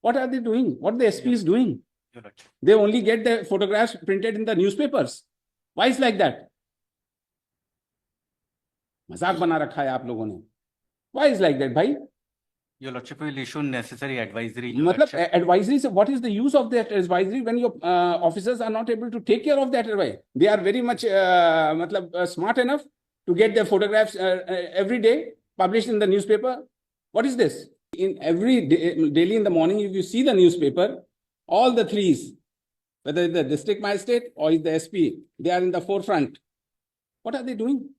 What are they doing? What the SP is doing? They only get the photographs printed in the newspapers. Why is like that? मजाक बना रखा है आप लोगों ने. Why is like that, भाई? Your Lordship will issue necessary advisory. मतलब advisory से what is the use of that advisory when your officers are not able to take care of that advice? They are very much मतलब smart enough to get their photographs every day published in the newspaper. What is this? In every day, daily in the morning, if you see the newspaper, all the threes, whether it's the district magistrate or it's the SP, they are in the forefront. What are they doing?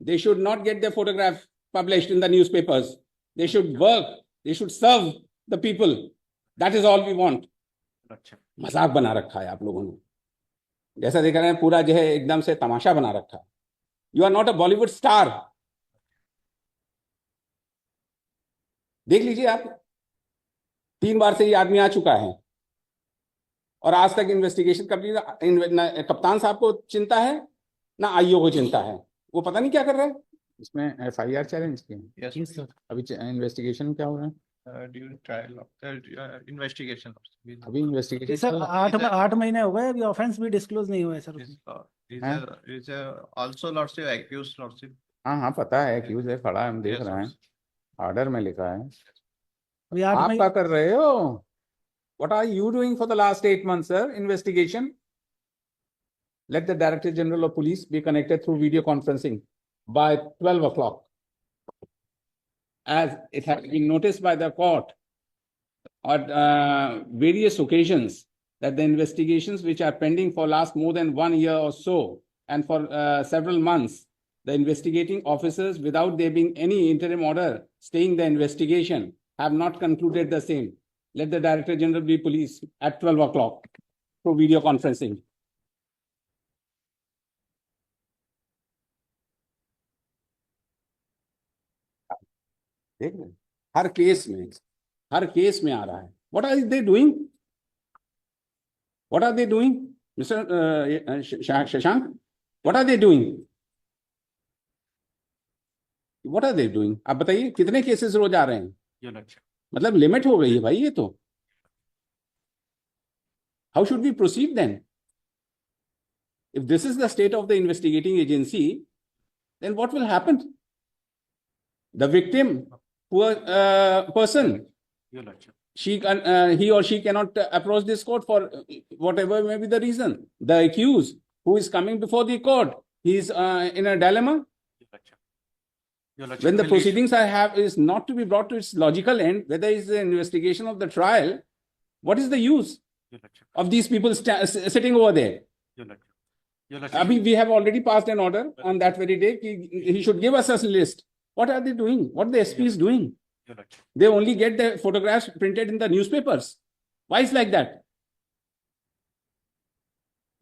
They should not get their photograph published in the newspapers. They should work. They should serve the people. That is all we want. मजाक बना रखा है आप लोगों ने. जैसा देख रहे हैं पूरा जो है एकदम से तमाशा बना रखा है. You are not a Bollywood star. देख लीजिए आप, 3 बार से ये आदमी आ चुका है और आज तक इन्वेस्टिगेशन कप्तान साहब को चिंता है ना आईओ को चिंता है. वो पता नहीं क्या कर रहा है. इसमें FIR चैलेंज की है. Yes, sir. अभी इन्वेस्टिगेशन क्या हो रहा है? During trial of investigation. अभी इन्वेस्टिगेशन सर 8 महीने हो गए, अभी ऑफेंस भी डिस्क्लोज नहीं हुआ है sir. Is also lordship accused lordship. हाँ पता है, एक्यूज है, खड़ा है, हम देख रहे हैं, ऑर्डर में लिखा है. अभी 8 आप महीने क्या कर रहे हो? What are you doing for the last 8 months, sir? Investigation. Let the Director General of Police be connected through video conferencing by 12 o'clock. As it has been noticed by the court on various occasions that the investigations which are pending for last more than 1 year or so, and for several months, the investigating officers, without there being any interim order staying the investigation, have not concluded the same. Let the Director General be Police at 12 o'clock through video conferencing. देख रहे हैं, हर case में आ रहा है. What are they doing? What are they doing, Mr. Shashank? What are they doing? What are they doing? आप बताइए कितने cases रोज आ रहे हैं? Your Lordship. मतलब लिमिट हो गई है भाई ये तो. How should we proceed then? If this is the state of the investigating agency, then what will happen? The victim, poor person, Your Lordship. he or she cannot approach this court for whatever may be the reason. The accused who is coming before the court, he is in a dilemma. Your Lordship. Your Lordship When the will proceedings is not to be brought to its logical end, whether it's the investigation of the trial, what is the use Your Lordship. of these people sitting over there? Your Lordship. Your Lordship. Abhi, we have already passed an order on that very day. He should give us a list. What are they doing? What the SP is doing? Your Lordship. They only get the photographs printed in the newspapers. Why is like that?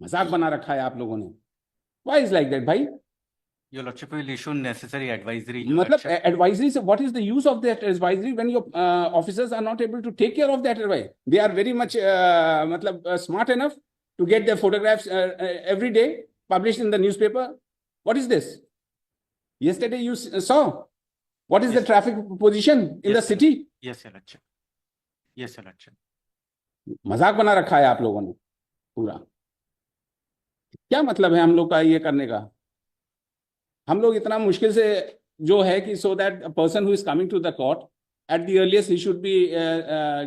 मजाक बना रखा है आप लोगों ने. Why is like that, भाई? Your Lordship will issue necessary advisory. मतलब advisory से what is the use of that advisory when your officers are not able to take care of that advice? They are very much मतलब smart enough to get their photographs every day published in the newspaper. What is this? Yesterday you saw. What is the traffic position in the city? Yes, Your Lordship. Yes, Your Lordship. मजाक बना रखा है आप लोगों ने पूरा. क्या मतलब है हम लोग का ये करने का? हम लोग इतना मुश्किल से जो है कि so that a person who is coming to the court at the earliest he should be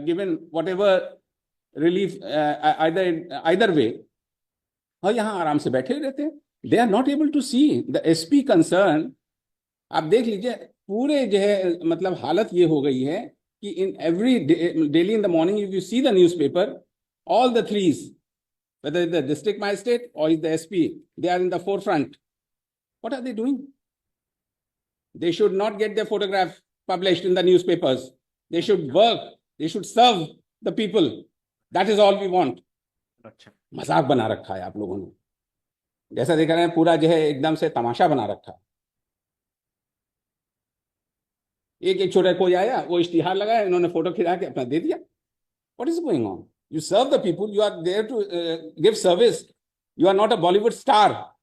given whatever relief either way. और यहाँ आराम से बैठे रहते हैं. They are not able to see the SP concern. आप देख लीजिए पूरे जो है मतलब हालत ये हो गई है कि in every day, daily in the morning if you see the newspaper, all the threes, whether it's the district magistrate or it's the SP, they are in the forefront. What are they doing? They should not get their photograph published in the newspapers. They should work. They should serve the people. That is all we want. Lordship. मजाक बना रखा है आप लोगों ने. जैसा देख रहे हैं पूरा जो है एकदम से तमाशा बना रखा है. एक छोटा कोई आया, वो इश्तिहार लगाया, इन्होंने फोटो खिंचा के अपना दे दिया. What is going on? You serve the people. You are there to give service. You are not a Bollywood star.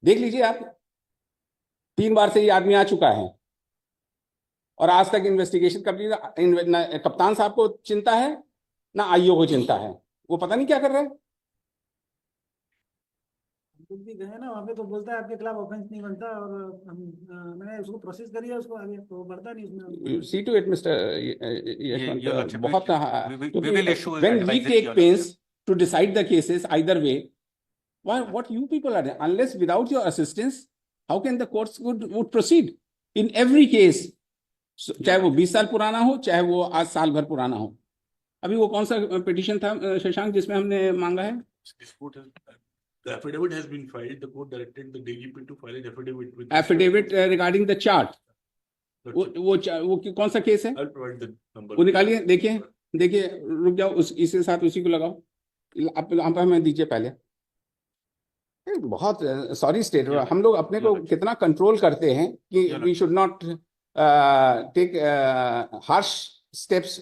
देख लीजिए आप, 3 बार से ये आदमी आ चुका है और आज तक इन्वेस्टिगेशन कप्तान साहब को चिंता है ना आईओ को चिंता है, वो पता नहीं क्या कर रहा है। हम भी गए ना वहाँ पे, तो बोलता है आपके खिलाफ ऑफेंस नहीं बनता, और मैंने उसको प्रोसेस करी है उसको आगे, तो बढ़ता नहीं उसमें। See to it, Mr. Yashwant, Your Lordship, बहुत we will issue when we advisory, take Your pains to decide the cases either way, what you people are doing, unless without your assistance, how can the courts would proceed in every case, चाहे वो 20 साल पुराना हो, चाहे वो आज साल भर पुराना हो। अभी वो कौन सा पिटीशन था शशांक जिसमें हमने मांगा है? This court has, the affidavit has been filed. The court directed the DGP to file an affidavit with. Affidavit regarding the chart, वो कौन सा केस है? I'll provide the number. वो निकालिए, देखिए रुक जाओ, इसके साथ उसी को लगाओ, आप हमें दीजिए पहले। बहुत सॉरी स्टेट, हम लोग अपने को कितना कंट्रोल करते हैं कि we should not take harsh steps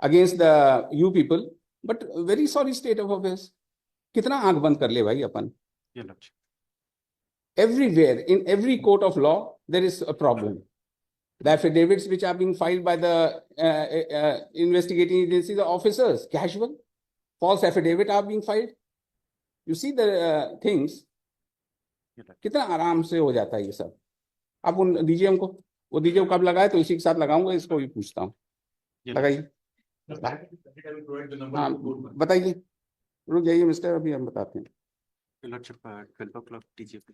against the you people, but very sorry state of affairs. कितना आंख बंद कर ले भाई अपन। Your Lordship. Everywhere, in every court of law, there is a problem. The affidavits which are being filed by the investigating agencies, the officers, casual, false affidavit are being filed. You see the things. Your Lordship. कितना आराम से हो जाता है ये सब। आप उन दीजिए हमको, वो दीजिए, वो कब लगाए तो इसी के साथ लगाऊंगा, इसको भी पूछता हूँ। Your लगाइए, I will provide the number. हाँ to the court. बताइए, रुक जाइए मिस्टर, अभी हम बताते हैं। Your Lordship, 12 o'clock DGP.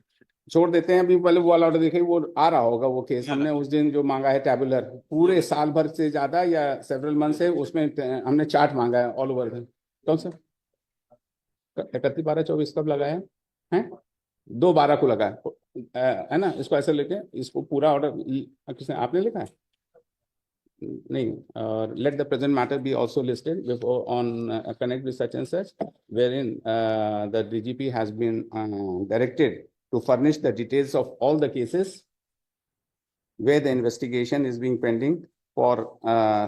छोड़ देते हैं, अभी पहले वो वाला ऑर्डर देखिए, वो आ रहा होगा वो केस, हाँ। हमने उस दिन जो मांगा है टैबुलर, पूरे साल भर से ज्यादा या सेवरल मंथ से, उसमें हमने चार्ट मांगा है ऑल ओवर। कौन सा 31/12/24 कब लगाया है? 2/12 को लगा है ना? इसको ऐसे लेके, इसको पूरा ऑर्डर किसने, आपने लिखा है? नहीं, और let the present matter be also listed before on connect with such and such, wherein the DGP has been directed to furnish the details of all the cases where the investigation is being pending for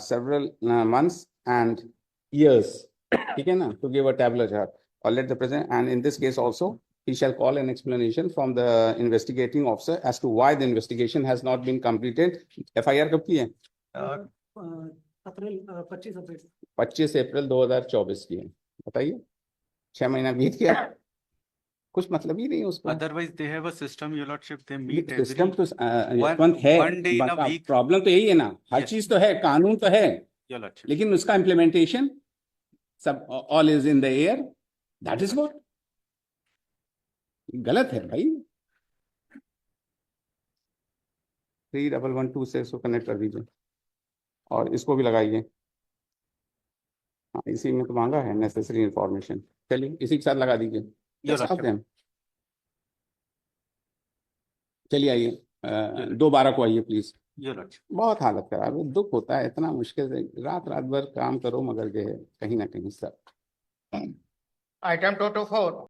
several months and years. ठीक है ना? To give a tabular chart, or let the president, and in this case also, he shall call an explanation from the investigating officer as to why the investigation has not been completed. FIR कब की है? अप्रैल 25 अप्रैल 25 अप्रैल 2024 की है। बताइए, 6 महीना बीत गया, कुछ मतलब ही नहीं उसका। Otherwise, they have a system, Your Lordship. They meet system तो one यशवंत है, day in a week. Problem तो यही है ना, हर Yes. चीज तो है, कानून तो है, Your Lordship. लेकिन उसका इम्प्लीमेंटेशन सब all is in the air, that is what गलत है भाई। 3112 से इसको कनेक्ट कर दीजिए और इसको भी लगाइए। हाँ, इसी में तो मांगा है नेसेसरी इंफॉर्मेशन। चलिए इसी के साथ लगा दीजिए। Your Let's ask Lordship. them. चलिए आइए, 2/12 को आइए प्लीज। Your Lordship. बहुत हालत खराब है, दुख होता है, इतना मुश्किल से रात रात भर काम करो, मगर जो है कहीं ना कहीं सब Item 224,